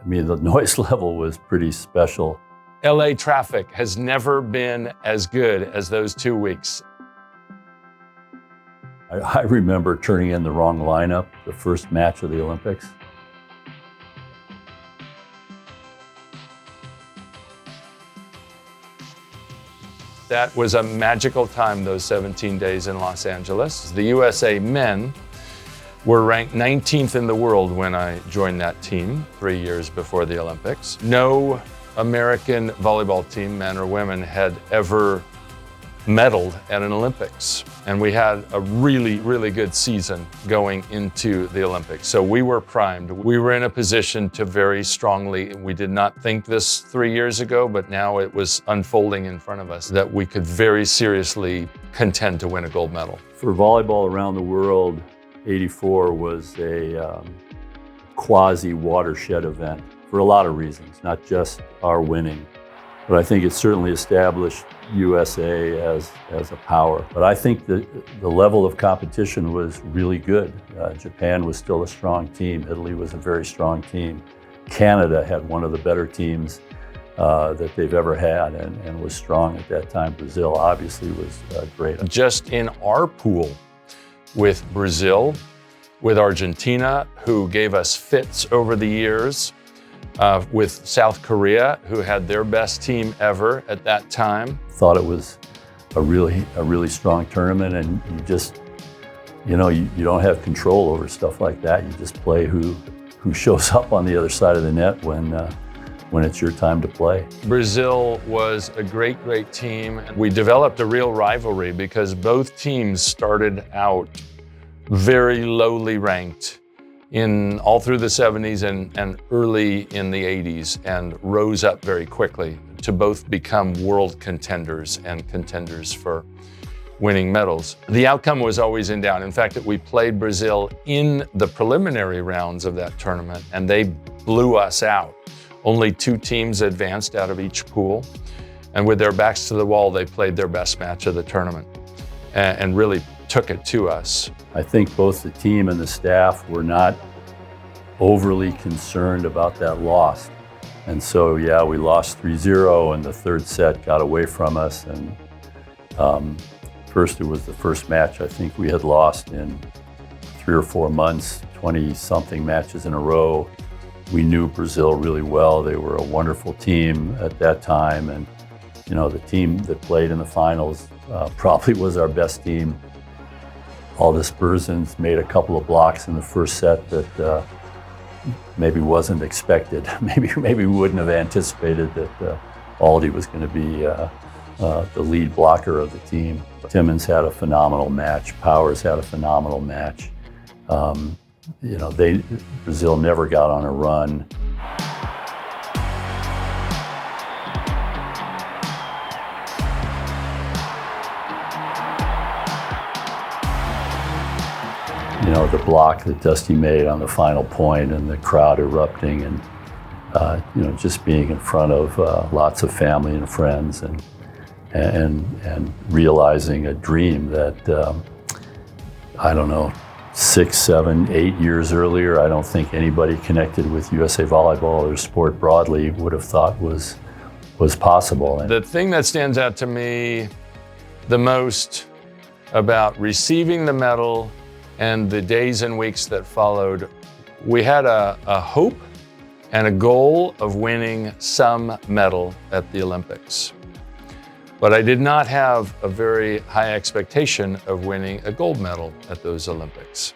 I mean, the noise level was pretty special. LA traffic has never been as good as those 2 weeks. I remember turning in the wrong lineup the first match of the Olympics. That was a magical time, those 17 days in Los Angeles. The USA men were ranked 19th in the world when I joined that team 3 years before the Olympics. No American volleyball team, men or women, had ever medaled at an Olympics. And we had a really, really good season going into the Olympics. So we were primed. We were in a position to very strongly, we did not think this 3 years ago, but now it was unfolding in front of us that we could very seriously contend to win a gold medal. For volleyball around the world, '84 was a quasi-watershed event for a lot of reasons, not just our winning. But I think it certainly established USA as a power. But I think the level of competition was really good. Japan was still a strong team. Italy was a very strong team. Canada had one of the better teams that they've ever had and was strong at that time. Brazil obviously was great. Just in our pool with Brazil, with Argentina, who gave us fits over the years, with South Korea, who had their best team ever at that time. Thought it was a really strong tournament, and you don't have control over stuff like that. You just play who shows up on the other side of the net when it's your time to play. Brazil was a great team. We developed a real rivalry because both teams started out very lowly ranked all through the 70s and early in the 80s, and rose up very quickly to both become world contenders and contenders for winning medals. The outcome was always in doubt. In fact, we played Brazil in the preliminary rounds of that tournament, and they blew us out. Only 2 teams advanced out of each pool, and with their backs to the wall, they played their best match of the tournament and really took it to us. I think both the team and the staff were not overly concerned about that loss. And so, yeah, we lost 3-0, and the third set got away from us. And first, it was the first match I think we had lost in 3 or 4 months, 20-something matches in a row. We knew Brazil really well. They were a wonderful team at that time. And, the team that played in the finals probably was our best team. All the Spursons made a couple of blocks in the first set that maybe wasn't expected. Maybe we wouldn't have anticipated that Aldi was going to be the lead blocker of the team. Timmons had a phenomenal match. Powers had a phenomenal match. Brazil never got on a run. The block that Dusty made on the final point, and the crowd erupting, and just being in front of lots of family and friends, and realizing a dream that 6, 7, 8 years earlier, I don't think anybody connected with USA Volleyball or sport broadly would have thought was possible. The thing that stands out to me the most about receiving the medal and the days and weeks that followed, we had a hope and a goal of winning some medal at the Olympics. But I did not have a very high expectation of winning a gold medal at those Olympics.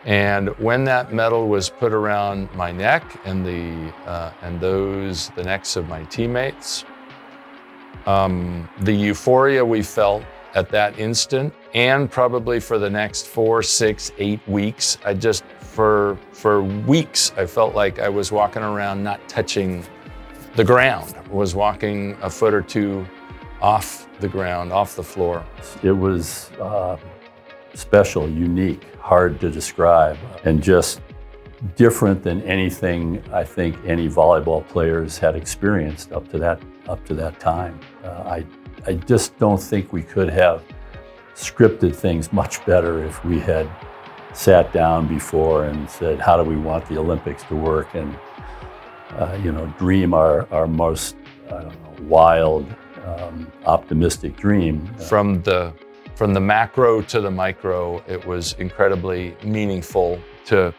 And when that medal was put around my neck and the necks of my teammates, the euphoria we felt at that instant, and probably for the next 4, 6, 8 weeks, for weeks, I felt like I was walking around not touching the ground, was walking a foot or two off the ground, off the floor. It was special, unique, hard to describe, and just different than anything I think any volleyball players had experienced up to that time. I just don't think we could have scripted things much better if we had sat down before and said, how do we want the Olympics to work? And dream our most, I don't know, wild, optimistic dream. From the macro to the micro, it was incredibly meaningful to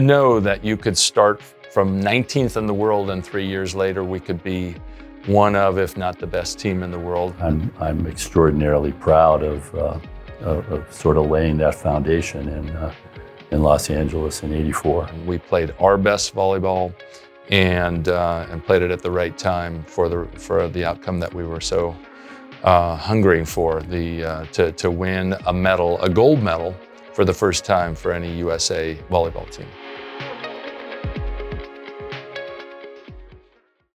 know that you could start from 19th in the world, and 3 years later we could be one of, if not the best team in the world. I'm extraordinarily proud of sort of laying that foundation in Los Angeles in '84. We played our best volleyball and played it at the right time for the outcome that we were so hungering for, to win a medal, a gold medal, for the first time for any USA volleyball team.